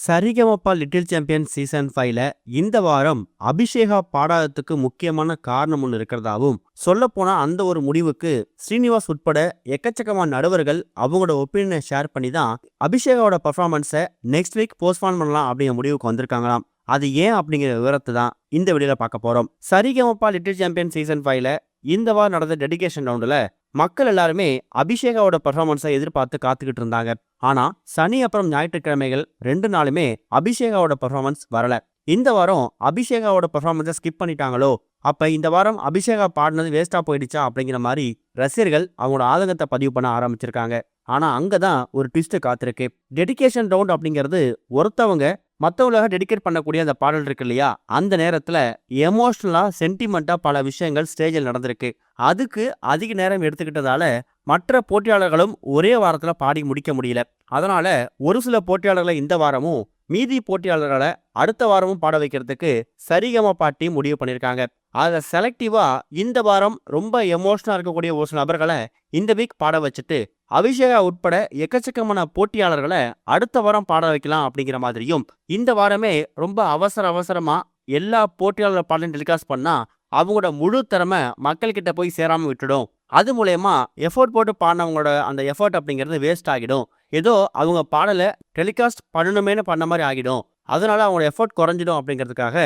Sarigamapa little champion season 5ல இந்த வாரம் அபிஷேகா பாடாததுக்கு முக்கியமான காரணம் ஒன்று இருக்கிறதாவும், சொல்லப்போனா அந்த ஒரு முடிவுக்கு ஸ்ரீனிவாஸ் உட்பட எக்கச்சக்கமான நடுவர்கள் அவங்களோட ஒப்பீனியனை ஷேர் பண்ணி தான் அபிஷேகாவோட பர்ஃபார்மன்ஸை நெக்ஸ்ட் வீக் போஸ்ட்பான் பண்ணலாம் அப்படிங்கிற முடிவுக்கு வந்திருக்காங்களாம். அது ஏன் அப்படிங்கிற விவரத்தை தான் இந்த வீடியோல பார்க்க போறோம். சரிகமப்பா லிட்டில் சாம்பியன் சீசன் 5ல இந்த வாரம் நடந்த டெடிகேஷன் ரவுண்டுல மக்கள் எல்லாருமே அபிஷேகாவோட பர்ஃபார்மன்ஸை எதிர்பார்த்து காத்துக்கிட்டு இருந்தாங்க. ஆனா சனி அப்புறம் ஞாயிற்றுக்கிழமைகள் 2 நாளுமே அபிஷேகாவோட பர்ஃபார்மன்ஸ் வரல. இந்த வாரம் அபிஷேகாவோட பர்ஃபார்மன்ஸை ஸ்கிப் பண்ணிட்டாங்களோ, அப்ப இந்த வாரம் அபிஷேகா பாடினது வேஸ்டா போயிடுச்சா அப்படிங்கிற மாதிரி ரசிகர்கள் அவங்களோட ஆதங்கத்தை பதிவு பண்ண ஆரம்பிச்சிருக்காங்க. ஆனா அங்கதான் ஒரு ட்விஸ்ட் காத்திருக்கு. டெடிகேஷன் ரவுண்ட் அப்படிங்கிறது ஒருத்தவங்க மற்றவங்களாக டெடிகேட் பண்ணக்கூடிய அந்த பாடல் இருக்கு இல்லையா, அந்த நேரத்தில் எமோஷ்னலாக சென்டிமெண்ட்டாக பல விஷயங்கள் ஸ்டேஜில் நடந்திருக்கு. அதுக்கு அதிக நேரம் எடுத்துக்கிட்டதால மற்ற போட்டியாளர்களும் ஒரே வாரத்தில் பாடி முடிக்க முடியல. அதனால ஒரு சில போட்டியாளர்களை இந்த வாரமும் மீதி போட்டியாளர்களை அடுத்த வாரமும் பாட வைக்கிறதுக்கு சரிகமபா டீம் முடிவு பண்ணியிருக்காங்க. அதை செலக்டிவா இந்த வாரம் ரொம்ப எமோஷனலா இருக்கக்கூடிய ஒரு சில நபர்களை இந்த வீக் பாட வச்சுட்டு அபிஷேகா உட்பட எக்கச்சக்கமான போட்டியாளர்களை அடுத்த வாரம் பாட வைக்கலாம் அப்படிங்கிற மாதிரியும், இந்த வாரமே ரொம்ப அவசரமா எல்லா போட்டியாளர் பாடலையும் டெலிகாஸ்ட் பண்ணா அவங்களோட முழு திறமை மக்கள்கிட்ட போய் சேராம விட்டுடும். அது மூலயமா எஃபோர்ட் போட்டு பாடினவங்களோட அந்த எஃபோர்ட் அப்படிங்கிறது வேஸ்ட் ஆகிடும். ஏதோ அவங்க பாடலை டெலிகாஸ்ட் பண்ணணுமேனு பண்ண மாதிரி ஆகிடும். அதனால அவங்களோட எஃபோர்ட் குறைஞ்சிடும் அப்படிங்கிறதுக்காக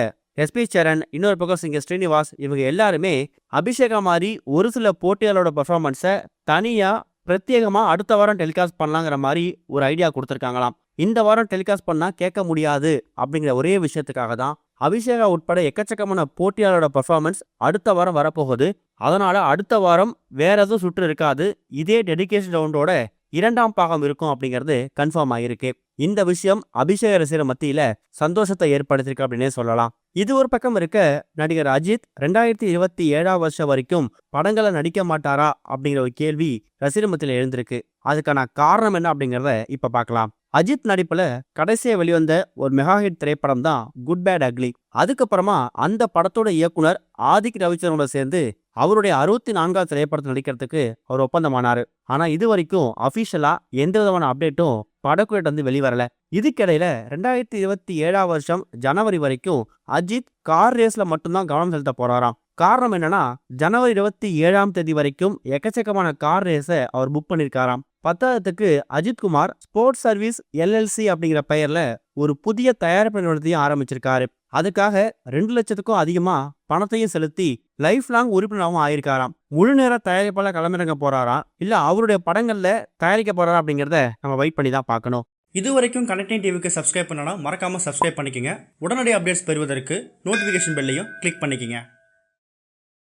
எஸ்பி சரண், இன்னொரு பக்கம் சிங்கர் ஸ்ரீனிவாஸ், இவங்க எல்லாருமே அபிஷேகா மாதிரி ஒரு சில போட்டியாளரோட பர்ஃபார்மன்ஸை தனியா பிரத்யேகமா அடுத்த வாரம் டெலிகாஸ்ட் பண்ணலாங்கிற மாதிரி ஒரு ஐடியா கொடுத்துருக்காங்களாம். இந்த வாரம் டெலிகாஸ்ட் பண்ணா கேட்க முடியாது அப்படிங்கிற ஒரே விஷயத்துக்காக தான் அபிஷேகா உட்பட எக்கச்சக்கமான போட்டியாளரோட பர்ஃபார்மன்ஸ் அடுத்த வாரம் வரப்போகுது. அதனால அடுத்த வாரம் வேற எதுவும் சுற்று இருக்காது. இதே டெடிகேஷன் ரவுண்டோட 2ஆம் பாகம் இருக்கும் அப்படிங்கிறது கன்ஃபார்ம் ஆகிருக்கு. இந்த விஷயம் அபிஷேக ரசிகர் மத்தியில சந்தோஷத்தை ஏற்படுத்திருக்கு அப்படின்னே சொல்லலாம். இது ஒரு பக்கம் இருக்க, நடிகர் அஜித் 2027 வருஷம் வரைக்கும் படங்களை நடிக்க மாட்டாரா அப்படிங்கிற ஒரு கேள்வி ரசிகர் மத்தியில எழுந்திருக்கு. அதுக்கான காரணம் என்ன அப்படிங்கிறத இப்ப பார்க்கலாம். அஜித் நடிப்புல கடைசியா வெளிவந்த ஒரு மெகா ஹிட் திரைப்படம் தான் குட் பேட் அக்லி. அதுக்கப்புறமா அந்த படத்தோட இயக்குனர் ஆதிக் ரவிச்சந்திரனோட சேர்ந்து அவருடைய 64ஆவது திரைப்படத்தில் நடிக்கிறதுக்கு அவர் ஒப்பந்தமானாரு. ஆனா இது வரைக்கும் அபிஷியலா எந்த விதமான அப்டேட்டும் படக்குழுட்டு வந்து வெளிவரல. இதுக்கிடையில 2027 வருஷம் ஜனவரி வரைக்கும் அஜித் கார் ரேஸ்ல மட்டும்தான் கவனம் செலுத்த போறாராம். காரணம் என்னன்னா, ஜனவரி 27 வரைக்கும் எக்கச்சக்கமான கார் ரேஸை அவர் புக் பண்ணிருக்காராம். பத்தாவதுக்கு அஜித்குமார் ஸ்போர்ட்ஸ் சர்வீஸ் LLC அப்படிங்கிற பெயர்ல ஒரு புதிய தயாரிப்பு நிறுவனத்தையும் ஆரம்பிச்சிருக்காரு. அதுக்காக 2 லட்சத்துக்கும் அதிகமா பணத்தையும் செலுத்தி லைஃப் லாங் உறுப்பினராகவும் ஆயிருக்காராம். முழு நேர தயாரிப்பாளர் களமிறங்க போறாரா, இல்ல அவருடைய படங்கள்ல தயாரிக்க போறாரா அப்படிங்கிறத நம்ம வெயிட் பண்ணி தான் பார்க்கணும். இது வரைக்கும் கனெக்டிங் டிவிக்கு சப்ஸ்கிரைப் பண்ணனா மறக்காம சப்ஸ்கிரைப் பண்ணிக்கங்க. உடனடி அப்டேட்ஸ் பெறுவதற்கு நோட்டிபிகேஷன் பெல்லையும் கிளிக் பண்ணிக்கங்க.